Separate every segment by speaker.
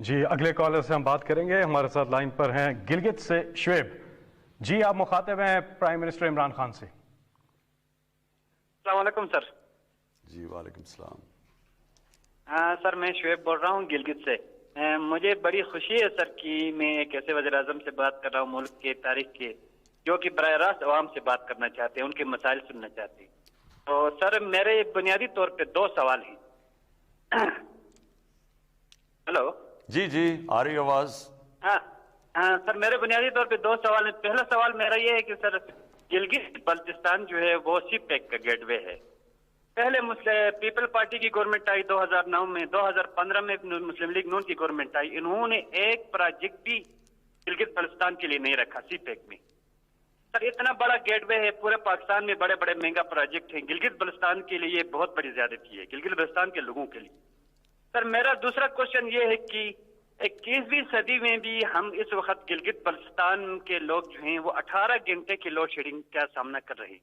Speaker 1: جی اگلے کالر سے ہم بات کریں گے. ہمارے ساتھ لائن پر ہیں گلگت سے شعیب. جی آپ مخاطب ہیں پرائم منسٹر عمران خان سے.
Speaker 2: السلام علیکم سر.
Speaker 3: جی وعلیکم السلام.
Speaker 2: سر میں شعیب بول رہا ہوں گلگت سے. مجھے بڑی خوشی ہے سر کہ میں ایک ایسے وزیر اعظم سے بات کر رہا ہوں ملک کے تاریخ کے جو کہ براہ راست عوام سے بات کرنا چاہتے ہیں, ان کے مسائل سننا چاہتے ہیں. تو سر میرے بنیادی طور پہ 2 سوال ہیں. ہلو
Speaker 3: جی جی آ رہی آواز.
Speaker 2: ہاں سر میرے بنیادی طور پہ 2 سوال ہیں. پہلا سوال میرا یہ ہے کہ سر گلگت بلتستان جو ہے وہ سی پیک کا گیٹ وے ہے. پہلے پیپل پارٹی کی گورنمنٹ آئی 2009 میں, 2015 میں مسلم لیگ نون کی گورنمنٹ آئی. انہوں نے ایک پروجیکٹ بھی گلگت بلتستان کے لیے نہیں رکھا سی پیک میں. سر اتنا بڑا گیٹ وے ہے, پورے پاکستان میں بڑے بڑے مہنگا پروجیکٹ ہیں. گلگت بلتستان کے لیے بہت بڑی زیادتی ہے, گلگت بلتستان کے لوگوں کے لیے. سر میرا دوسرا کوشچن یہ ہے کہ 21ویں صدی میں بھی ہم اس وقت گلگت بلتستان کے لوگ جو ہیں وہ 18 گھنٹے کی لوڈ شیڈنگ کا سامنا کر رہے ہیں.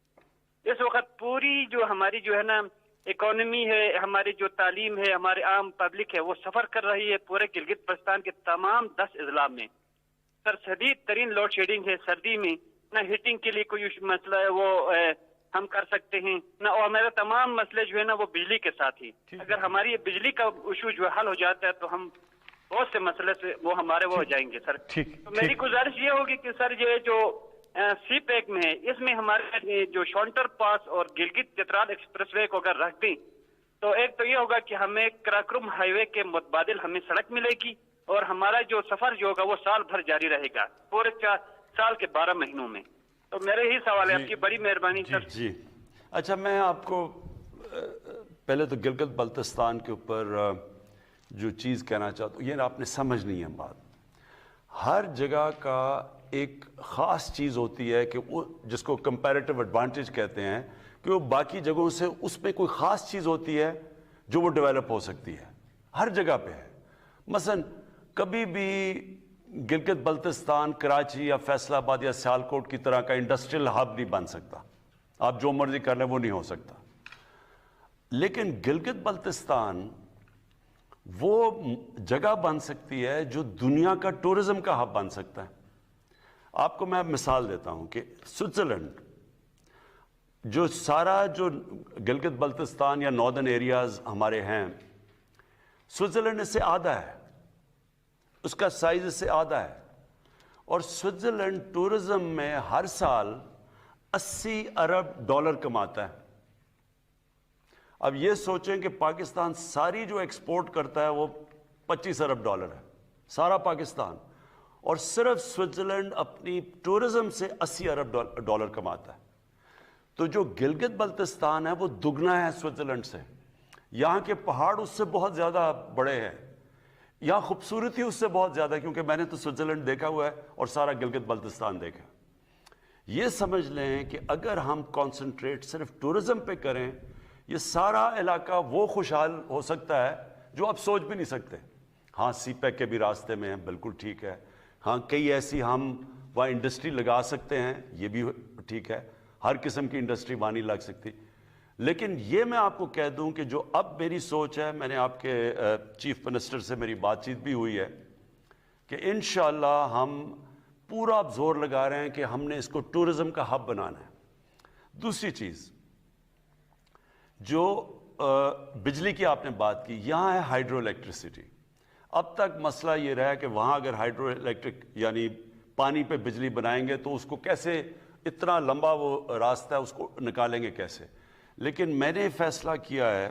Speaker 2: اس وقت پوری جو ہماری جو ہے نا اکانومی ہے, ہماری جو تعلیم ہے, ہمارے عام پبلک ہے, وہ سفر کر رہی ہے پورے گلگت بلتستان کے تمام 10 اضلاع میں. سر شدید ترین لوڈ شیڈنگ ہے سردی میں. نہ ہیٹنگ کے لیے کوئی مسئلہ ہے وہ ہم کر سکتے ہیں نہ, اور میرے تمام مسئلے جو ہے نا وہ بجلی کے ساتھ ہی. اگر ہماری بجلی کا ایشو جو حل ہو جاتا ہے تو ہم بہت سے مسئلے سے وہ ہمارے وہ ہو جائیں گے سر. تو میری گزارش یہ ہوگی کہ سر یہ جو سی پیک میں ہے اس میں ہمارے جو شونٹر پاس اور گلگت چترال ایکسپریس وے کو اگر رکھ دیں تو ایک تو یہ ہوگا کہ ہمیں کراکرم ہائی وے کے متبادل ہمیں سڑک ملے گی, اور ہمارا جو سفر جو ہوگا وہ سال بھر جاری رہے گا, پورے سال کے 12 مہینوں میں. تو میرے ہی سوال ہے, آپ کی بڑی مہربانی سر.
Speaker 3: جی اچھا, میں آپ کو پہلے تو گلگت بلتستان کے اوپر جو چیز کہنا چاہتا ہوں, یہ آپ نے سمجھ نہیں ہے بات. ہر جگہ کا ایک خاص چیز ہوتی ہے کہ وہ جس کو کمپیریٹیو ایڈوانٹیج کہتے ہیں, کہ وہ باقی جگہوں سے اس میں کوئی خاص چیز ہوتی ہے جو وہ ڈیولپ ہو سکتی ہے. ہر جگہ پہ ہے. مثلا کبھی بھی گلگت بلتستان کراچی یا فیصل آباد یا سیالکوٹ کی طرح کا انڈسٹریل ہب نہیں بن سکتا. آپ جو مرضی کر لیں وہ نہیں ہو سکتا. لیکن گلگت بلتستان وہ جگہ بن سکتی ہے جو دنیا کا ٹورزم کا ہب بن سکتا ہے. آپ کو میں مثال دیتا ہوں کہ سوئٹزرلینڈ جو سارا جو گلگت بلتستان یا ناردرن ایریاز ہمارے ہیں, سوئٹزرلینڈ اس سے آدھا ہے, اس کا سائز اس سے آدھا ہے. اور سوئٹزرلینڈ ٹورزم میں ہر سال $80 ارب کماتا ہے. اب یہ سوچیں کہ پاکستان ساری جو ایکسپورٹ کرتا ہے وہ $25 ارب ہے, سارا پاکستان, اور صرف سوئٹزرلینڈ اپنی ٹورزم سے $80 ارب کماتا ہے. تو جو گلگت بلتستان ہے وہ دگنا ہے سوئٹزرلینڈ سے. یہاں کے پہاڑ اس سے بہت زیادہ بڑے ہیں, یہاں خوبصورتی اس سے بہت زیادہ ہے, کیونکہ میں نے تو سوئٹزرلینڈ دیکھا ہوا ہے اور سارا گلگت بلتستان دیکھا. یہ سمجھ لیں کہ اگر ہم کانسنٹریٹ صرف ٹورزم پہ کریں, یہ سارا علاقہ وہ خوشحال ہو سکتا ہے جو آپ سوچ بھی نہیں سکتے. ہاں سی پیک کے بھی راستے میں ہیں, بالکل ٹھیک ہے. ہاں کئی ایسی ہم وہاں انڈسٹری لگا سکتے ہیں, یہ بھی ٹھیک ہے, ہر قسم کی انڈسٹری وہاں نہیں لگ سکتی. لیکن یہ میں آپ کو کہہ دوں کہ جو اب میری سوچ ہے, میں نے آپ کے چیف منسٹر سے میری بات چیت بھی ہوئی ہے کہ انشاءاللہ ہم پورا زور لگا رہے ہیں کہ ہم نے اس کو ٹورزم کا ہب بنانا ہے. دوسری چیز جو بجلی کی آپ نے بات کی, یہاں ہے ہائیڈرو الیکٹریسٹی. اب تک مسئلہ یہ رہا ہے کہ وہاں اگر ہائیڈرو الیکٹرک یعنی پانی پہ بجلی بنائیں گے تو اس کو کیسے, اتنا لمبا وہ راستہ ہے, اس کو نکالیں گے کیسے. لیکن میں نے فیصلہ کیا ہے,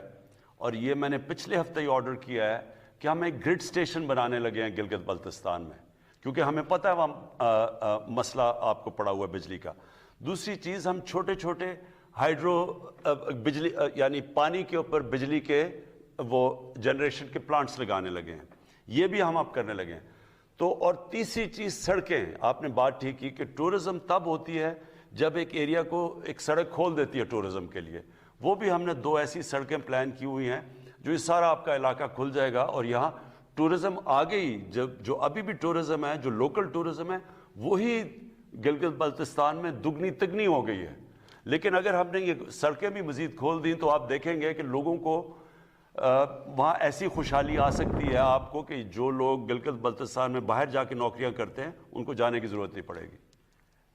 Speaker 3: اور یہ میں نے پچھلے ہفتے ہی آرڈر کیا ہے, کہ ہم ایک گرڈ سٹیشن بنانے لگے ہیں گلگت بلتستان میں, کیونکہ ہمیں پتہ ہے وہاں مسئلہ آپ کو پڑا ہوا ہے بجلی کا. دوسری چیز, ہم چھوٹے چھوٹے ہائیڈرو بجلی یعنی پانی کے اوپر بجلی کے وہ جنریشن کے پلانٹس لگانے لگے ہیں, یہ بھی ہم اب کرنے لگے ہیں. تو اور تیسری چیز سڑکیں, آپ نے بات ٹھیک کی کہ ٹورزم تب ہوتی ہے جب ایک ایریا کو ایک سڑک کھول دیتی ہے ٹورزم کے لیے. وہ بھی ہم نے 2 ایسی سڑکیں پلان کی ہوئی ہیں جو یہ سارا آپ کا علاقہ کھل جائے گا, اور یہاں ٹورزم آ گئی. جو ابھی بھی ٹورزم ہے, جو لوکل ٹورزم ہے, وہی گلگت بلتستان میں دگنی تگنی ہو گئی ہے. لیکن اگر ہم نے یہ سڑکیں بھی مزید کھول دیں تو آپ دیکھیں گے کہ لوگوں کو وہاں ایسی خوشحالی آ سکتی ہے آپ کو کہ جو لوگ گلگت بلتستان میں باہر جا کے نوکریاں کرتے ہیں ان کو جانے کی ضرورت نہیں پڑے گی۔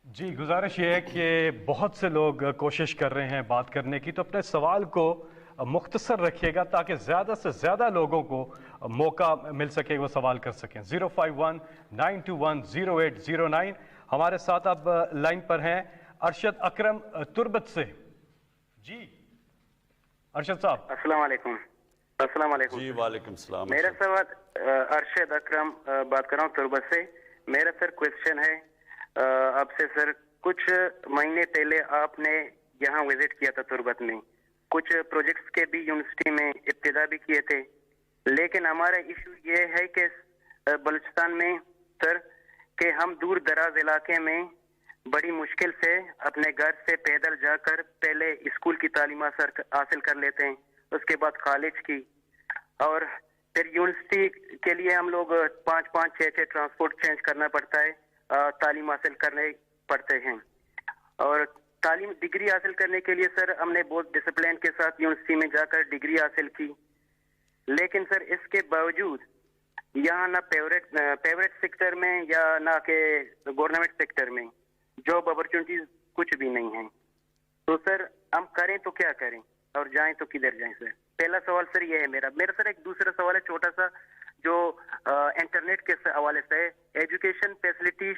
Speaker 1: جی گزارش یہ ہے کہ بہت سے لوگ کوشش کر رہے ہیں بات کرنے کی، تو اپنے سوال کو مختصر رکھیے گا تاکہ زیادہ سے زیادہ لوگوں کو موقع مل سکے وہ سوال کر سکیں۔ 051-921-0809 ہمارے ساتھ اب لائن پر ہیں ارشد اکرم تربت سے۔ جی ارشد صاحب
Speaker 4: السلام علیکم۔ السلام علیکم
Speaker 3: جی وعلیکم السلام۔
Speaker 4: میرا سوال ارشد اکرم بات کر رہا ہوں تربت سے۔ میرا سر کوشچن ہے آپ سے سر، کچھ مہینے پہلے آپ نے یہاں وزٹ کیا تھا تربت میں، کچھ پروجیکٹس کے بھی یونیورسٹی میں ابتدا بھی کیے تھے، لیکن ہمارا ایشو یہ ہے کہ بلوچستان میں سر کہ ہم دور دراز علاقے میں بڑی مشکل سے اپنے گھر سے پیدل جا کر پہلے اسکول کی تعلیم حاصل کر لیتے ہیں، اس کے بعد کالج کی، اور پھر یونیورسٹی کے لیے ہم لوگ 5-6 ٹرانسپورٹ چینج کرنا پڑتا ہے، تعلیم حاصل کرنے پڑتے ہیں۔ اور تعلیم ڈگری حاصل کرنے کے لیے سر ہم نے بہت ڈسپلین کے ساتھ یونیورسٹی میں جا کر ڈگری حاصل کی، لیکن سر اس کے باوجود یہاں نہ پرائیویٹ سیکٹر میں یا نہ کہ گورنمنٹ سیکٹر میں جاب اپرچونیٹیز کچھ بھی نہیں ہیں، تو سر ہم کریں تو کیا کریں اور جائیں تو کدھر جائیں سر؟ پہلا سوال سر یہ ہے میرا سر ایک دوسرا سوال ہے چھوٹا سا جو انٹرنیٹ کے حوالے سے ہے۔ ایجوکیشن فیسلٹی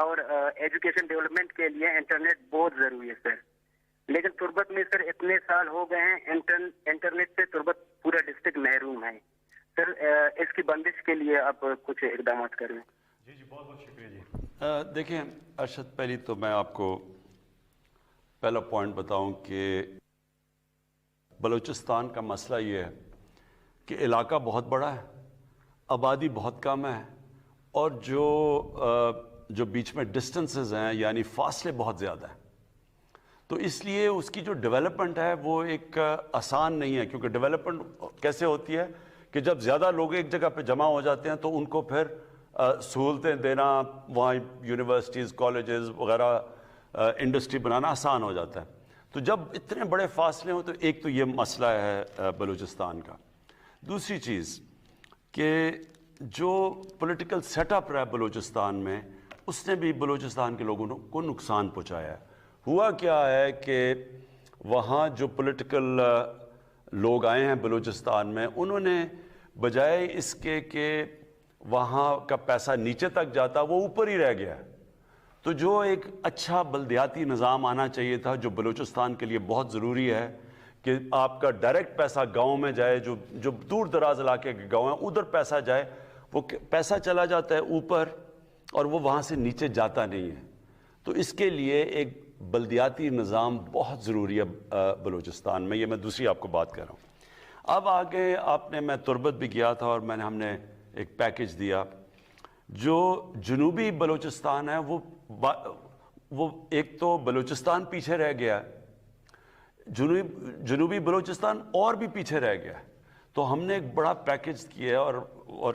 Speaker 4: اور ایجوکیشن ڈیولپمنٹ کے لیے انٹرنیٹ بہت ضروری ہے سر، لیکن تربت میں سر اتنے سال ہو گئے ہیں انٹرنیٹ سے تربت پورا ڈسٹرکٹ محروم ہے سر، اس کی بندش کے لیے آپ کچھ اقدامات کریں۔
Speaker 1: جی بہت بہت شکریہ جی۔
Speaker 3: دیکھیں ارشد، پہلی تو میں آپ کو پہلا پوائنٹ بتاؤں کہ بلوچستان کا مسئلہ یہ ہے کہ علاقہ بہت بڑا ہے، آبادی بہت کم ہے، اور جو بیچ میں ڈسٹنسز ہیں یعنی فاصلے بہت زیادہ ہیں، تو اس لیے اس کی جو ڈیولپمنٹ ہے وہ ایک آسان نہیں ہے، کیونکہ ڈیولپمنٹ کیسے ہوتی ہے کہ جب زیادہ لوگ ایک جگہ پہ جمع ہو جاتے ہیں تو ان کو پھر سہولتیں دینا، وہاں یونیورسٹیز کالجز وغیرہ انڈسٹری بنانا آسان ہو جاتا ہے۔ تو جب اتنے بڑے فاصلے ہوں تو ایک تو یہ مسئلہ ہے بلوچستان کا۔ دوسری چیز کہ جو پولیٹیکل سیٹ اپ رہا بلوچستان میں، اس نے بھی بلوچستان کے لوگوں کو نقصان پہنچایا ہے۔ ہوا کیا ہے کہ وہاں جو پولیٹیکل لوگ آئے ہیں بلوچستان میں، انہوں نے بجائے اس کے کہ وہاں کا پیسہ نیچے تک جاتا وہ اوپر ہی رہ گیا ہے۔ تو جو ایک اچھا بلدیاتی نظام آنا چاہیے تھا جو بلوچستان کے لیے بہت ضروری ہے کہ آپ کا ڈائریکٹ پیسہ گاؤں میں جائے، جو دور دراز علاقے کے گاؤں ہیں ادھر پیسہ جائے، وہ پیسہ چلا جاتا ہے اوپر اور وہ وہاں سے نیچے جاتا نہیں ہے۔ تو اس کے لیے ایک بلدیاتی نظام بہت ضروری ہے بلوچستان میں، یہ میں دوسری آپ کو بات کر رہا ہوں۔ اب آگے میں تربت بھی گیا تھا اور ہم نے ایک پیکج دیا۔ جو جنوبی بلوچستان ہے وہ ایک تو بلوچستان پیچھے رہ گیا ہے، جنوبی بلوچستان اور بھی پیچھے رہ گیا ہے، تو ہم نے ایک بڑا پیکج کیا ہے اور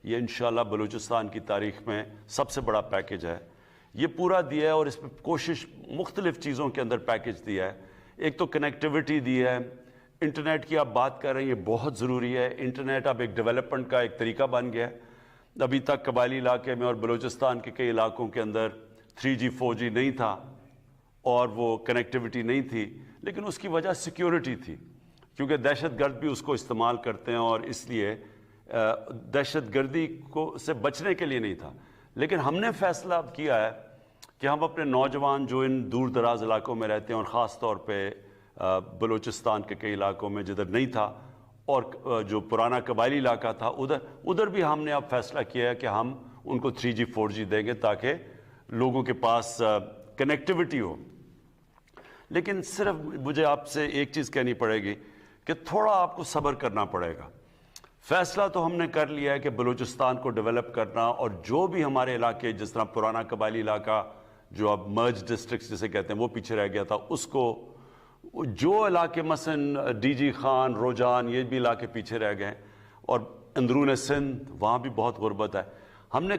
Speaker 3: یہ انشاءاللہ بلوچستان کی تاریخ میں سب سے بڑا پیکج ہے، یہ پورا دیا ہے، اور اس میں کوشش مختلف چیزوں کے اندر پیکج دیا ہے۔ ایک تو کنیکٹیوٹی دی ہے، انٹرنیٹ کی آپ بات کر رہے ہیں، یہ بہت ضروری ہے۔ انٹرنیٹ اب ایک ڈیولپمنٹ کا ایک طریقہ بن گیا ہے۔ ابھی تک قبائلی علاقے میں اور بلوچستان کے کئی علاقوں کے اندر 3G 4G نہیں تھا اور وہ کنیکٹیوٹی نہیں تھی، لیکن اس کی وجہ سیکیورٹی تھی، کیونکہ دہشت گرد بھی اس کو استعمال کرتے ہیں، اور اس لیے دہشت گردی سے بچنے کے لیے نہیں تھا۔ لیکن ہم نے فیصلہ اب کیا ہے کہ ہم اپنے نوجوان جو ان دور دراز علاقوں میں رہتے ہیں، اور خاص طور پہ بلوچستان کے کئی علاقوں میں جدھر نہیں تھا، اور جو پرانا قبائلی علاقہ تھا ادھر بھی ہم نے اب فیصلہ کیا ہے کہ ہم ان کو 3G 4G دیں گے تاکہ لوگوں کے پاس کنیکٹیوٹی ہو۔ لیکن صرف مجھے آپ سے ایک چیز کہنی پڑے گی کہ تھوڑا آپ کو صبر کرنا پڑے گا۔ فیصلہ تو ہم نے کر لیا ہے کہ بلوچستان کو ڈیولپ کرنا، اور جو بھی ہمارے علاقے جس طرح پرانا قبائلی علاقہ جو اب مرج ڈسٹرکٹس جسے کہتے ہیں وہ پیچھے رہ گیا تھا، اس کو جو علاقے مثلا ڈی جی خان، روجان، یہ بھی علاقے پیچھے رہ گئے، اور اندرون سندھ وہاں بھی بہت غربت ہے۔ ہم نے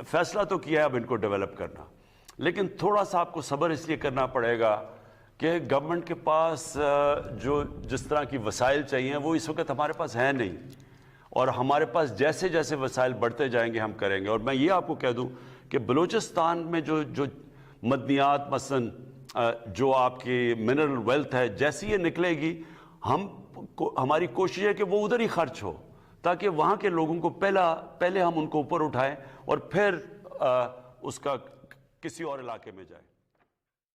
Speaker 3: فیصلہ تو کیا ہے اب ان کو ڈیولپ کرنا، لیکن تھوڑا سا آپ کو صبر اس لیے کرنا پڑے گا کہ گورنمنٹ کے پاس جو جس طرح کی وسائل چاہیے وہ اس وقت ہمارے پاس ہیں نہیں، اور ہمارے پاس جیسے جیسے وسائل بڑھتے جائیں گے ہم کریں گے. اور میں یہ آپ کو کہہ دوں کہ بلوچستان میں جو مدنیات مثلاً جو آپ کی منرل ویلتھ ہے، جیسی یہ نکلے گی ہماری کوشش ہے کہ وہ ادھر ہی خرچ ہو، تاکہ وہاں کے لوگوں کو پہلے ہم ان کو اوپر اٹھائیں اور پھر اس کا کسی اور علاقے میں جائیں.